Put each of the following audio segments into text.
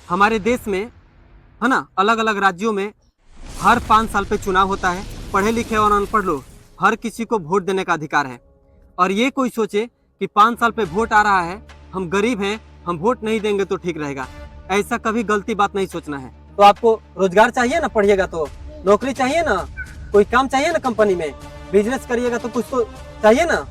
हमारे देश में है ना, अलग अलग राज्यों में हर 5 साल पे चुनाव होता है। पढ़े लिखे और अनपढ़ लोग हर किसी को वोट देने का अधिकार है। और ये कोई सोचे कि 5 साल पे वोट आ रहा है, हम गरीब हैं, हम वोट नहीं देंगे तो ठीक रहेगा, ऐसा कभी गलती बात नहीं सोचना है। तो आपको रोजगार चाहिए ना, पढ़िएगा तो नौकरी चाहिए ना, कोई काम चाहिए ना, कंपनी में बिजनेस करिएगा तो कुछ तो चाहिए ना।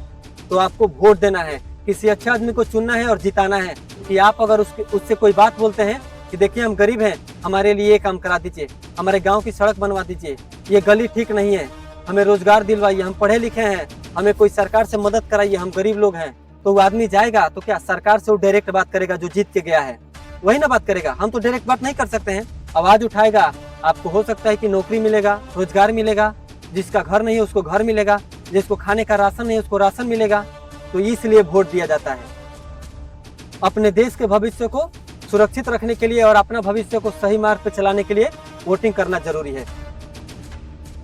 तो आपको वोट देना है, किसी अच्छे आदमी को चुनना है और जिताना है। कि आप अगर उससे कोई बात बोलते हैं कि देखिए हम गरीब हैं, हमारे लिए ये काम करा दीजिए, हमारे गांव की सड़क बनवा दीजिए, ये गली ठीक नहीं है, हमें रोजगार दिलवाइए, हम पढ़े लिखे हैं, हमें कोई सरकार से मदद कराइए, हम गरीब लोग हैं, तो वो आदमी जाएगा तो क्या सरकार से वो डायरेक्ट बात करेगा? जो जीत के गया है वही ना बात करेगा। हम तो डायरेक्ट बात नहीं कर सकते हैं, आवाज उठाएगा। आपको हो सकता है कि नौकरी मिलेगा, रोजगार मिलेगा, जिसका घर नहीं है उसको घर मिलेगा, जिसको खाने का राशन नहीं है उसको राशन मिलेगा। तो इसलिए वोट दिया जाता है अपने देश के भविष्य को सुरक्षित रखने के लिए और अपना भविष्य को सही मार्ग पे चलाने के लिए वोटिंग करना जरूरी है।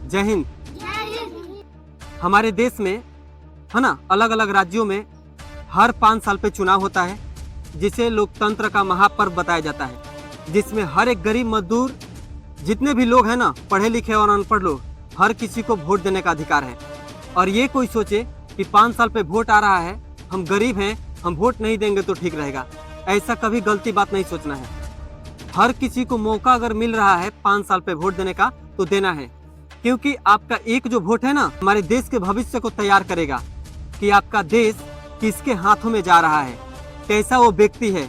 जय हिंद। हमारे देश में है ना, अलग अलग राज्यों में हर 5 साल पे चुनाव होता है, जिसे लोकतंत्र का महापर्व बताया जाता है, जिसमें हर एक गरीब मजदूर, जितने भी लोग हैं ना, पढ़े लिखे और अनपढ़ लोग, हर किसी को वोट देने का अधिकार है। और ये कोई सोचे कि 5 साल पे वोट आ रहा है, हम गरीब हैं, हम वोट नहीं देंगे तो ठीक रहेगा, ऐसा कभी गलती बात नहीं सोचना है। हर किसी को मौका अगर मिल रहा है 5 साल पे वोट देने का तो देना है, क्योंकि आपका एक जो वोट है ना, हमारे देश के भविष्य को तैयार करेगा कि आपका देश किसके हाथों में जा रहा है, कैसा वो व्यक्ति है,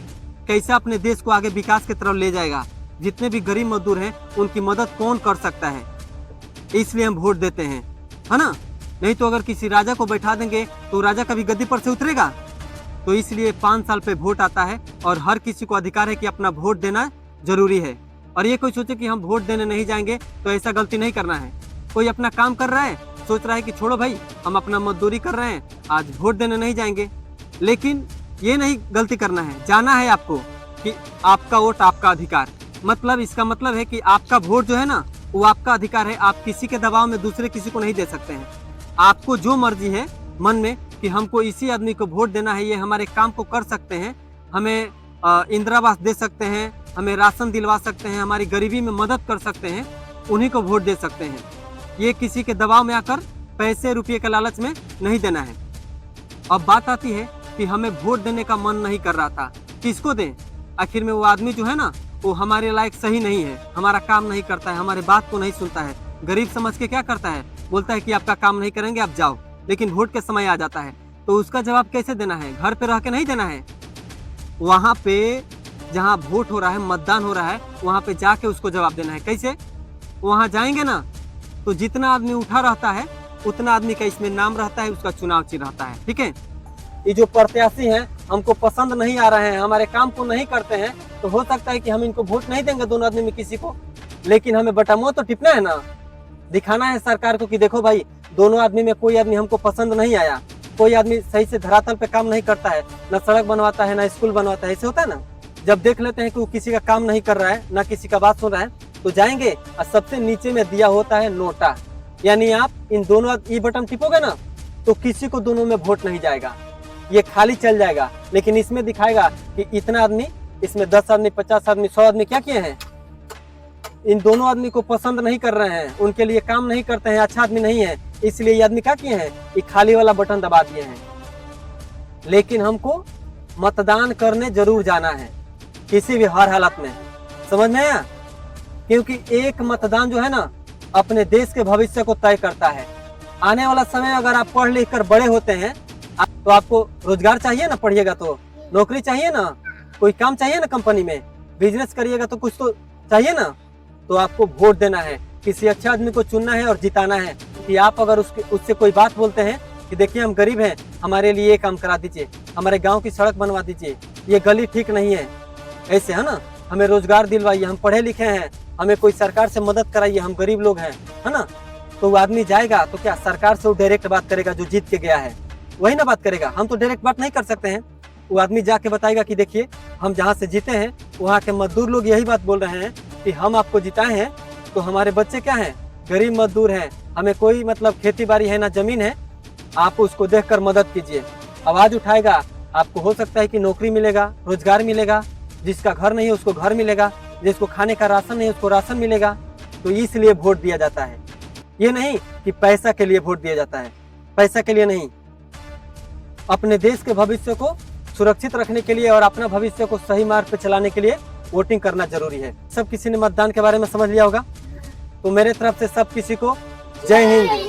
कैसा अपने देश को आगे विकास की तरफ ले जाएगा, जितने भी गरीब मजदूर हैं उनकी मदद कौन कर सकता है। इसलिए हम वोट देते हैं, है ना। नहीं तो अगर किसी राजा को बैठा देंगे तो राजा कभी गद्दी पर से उतरेगा। तो इसलिए 5 साल पे वोट आता है और हर किसी को अधिकार है कि अपना वोट देना जरूरी है। और ये कोई सोचे कि हम वोट देने नहीं जाएंगे, तो ऐसा गलती नहीं करना है। कोई अपना काम कर रहा है, सोच रहा है कि छोड़ो भाई, हम अपना मजदूरी कर रहे हैं, आज वोट देने नहीं जाएंगे, लेकिन ये नहीं गलती करना है। जाना है आपको कि आपका वोट आपका अधिकार, मतलब इसका मतलब है कि आपका वोट जो है ना, वो आपका अधिकार है। आप किसी के दबाव में दूसरे किसी को नहीं दे सकते हैं। आपको जो मर्जी है मन में कि हमको इसी आदमी को वोट देना है, ये हमारे काम को कर सकते हैं, हमें इंदिरा आवास दे सकते हैं, हमें राशन दिलवा सकते हैं, हमारी गरीबी में मदद कर सकते हैं, उन्हीं को वोट दे सकते हैं। ये किसी के दबाव में आकर पैसे रुपये के लालच में नहीं देना है। अब बात आती है कि हमें वोट देने का मन नहीं कर रहा था, किसको दें? आखिर में वो आदमी जो है ना, वो हमारे लायक सही नहीं है, हमारा काम नहीं करता है, हमारे बात को नहीं सुनता है, गरीब समझ के क्या करता है, बोलता है कि आपका काम नहीं करेंगे, आप जाओ। लेकिन वोट के समय आ जाता है तो उसका जवाब कैसे देना है? घर पे रह के नहीं देना है, वहाँ पे जहाँ वोट हो रहा है, मतदान हो रहा है, वहाँ पे जाके उसको जवाब देना है। कैसे? वहाँ जाएंगे ना तो जितना आदमी उठा रहता है उतना आदमी का इसमें नाम रहता है, उसका चुनाव चिन्ह रहता है। ठीक है, ये जो प्रत्याशी हैं हमको पसंद नहीं आ रहे हैं, हमारे काम को नहीं करते हैं, तो हो सकता है कि हम इनको वोट नहीं देंगे, दोनों आदमी में किसी को, लेकिन हमें बटन तो टिपना है ना, दिखाना है सरकार को कि देखो भाई, दोनों आदमी में कोई आदमी हमको पसंद नहीं आया, कोई आदमी सही से धरातल पे काम नहीं करता है, ना सड़क बनवाता है, ना स्कूल बनवाता है। ऐसे होता है ना, जब देख लेते हैं कि वो किसी का काम नहीं कर रहा है, ना किसी का बात सुन रहा है, तो जाएंगे और सबसे नीचे में दिया होता है नोटा, यानी आप इन दोनों ई बटन टिपोगे ना तो किसी को दोनों में वोट नहीं जाएगा, ये खाली चल जाएगा। लेकिन इसमें दिखाएगा कि इतना आदमी, इसमें 10 आदमी, 50 आदमी, 100 आदमी क्या किए हैं, इन दोनों आदमी को पसंद नहीं कर रहे हैं, उनके लिए काम नहीं करते हैं, अच्छा आदमी नहीं है, इसलिए ये आदमी क्या किए हैं, ये खाली वाला बटन दबा दिए हैं। लेकिन हमको मतदान करने जरूर जाना है, किसी भी हर हालत में, समझ में आया? क्योंकि एक मतदान जो है ना, अपने देश के भविष्य को तय करता है। आने वाला समय अगर आप पढ़ लिख कर बड़े होते हैं तो आपको रोजगार चाहिए ना, पढ़िएगा तो नौकरी चाहिए ना, कोई काम चाहिए ना, कंपनी में बिजनेस करिएगा तो कुछ तो चाहिए ना। तो आपको वोट देना है, किसी अच्छे आदमी को चुनना है और जिताना है। कि आप अगर उससे कोई बात बोलते हैं कि देखिए हम गरीब हैं, हमारे लिए ये काम करा दीजिए, हमारे गांव की सड़क बनवा दीजिए, ये गली ठीक नहीं है, ऐसे है ना, हमें रोजगार दिलवाइए, हम पढ़े लिखे हैं, हमें कोई सरकार से मदद कराइए, हम गरीब लोग हैं, है ना। तो वो आदमी जाएगा तो क्या सरकार से वो डायरेक्ट बात करेगा, जो जीत के गया है वही ना बात करेगा। हम तो डायरेक्ट बात नहीं कर सकते हैं। वो आदमी जाके बताएगा कि देखिए हम जहाँ से जीते हैं वहाँ के मजदूर लोग यही बात बोल रहे हैं कि हम आपको जिताए हैं, तो हमारे बच्चे क्या हैं, गरीब मजदूर हैं, हमें कोई मतलब खेती बाड़ी है ना जमीन है, आप उसको देखकर मदद कीजिए। आवाज उठाएगा, आपको हो सकता है कि नौकरी मिलेगा, रोजगार मिलेगा, जिसका घर नहीं है उसको घर मिलेगा, जिसको खाने का राशन नहीं है उसको राशन मिलेगा। तो इसलिए वोट दिया जाता है। ये नहीं कि पैसा के लिए वोट दिया जाता है, पैसा के लिए नहीं। अपने देश के भविष्य को सुरक्षित रखने के लिए और अपना भविष्य को सही मार्ग पे चलाने के लिए वोटिंग करना जरूरी है। सब किसी ने मतदान के बारे में समझ लिया होगा। तो मेरे तरफ से सब किसी को जय हिंद।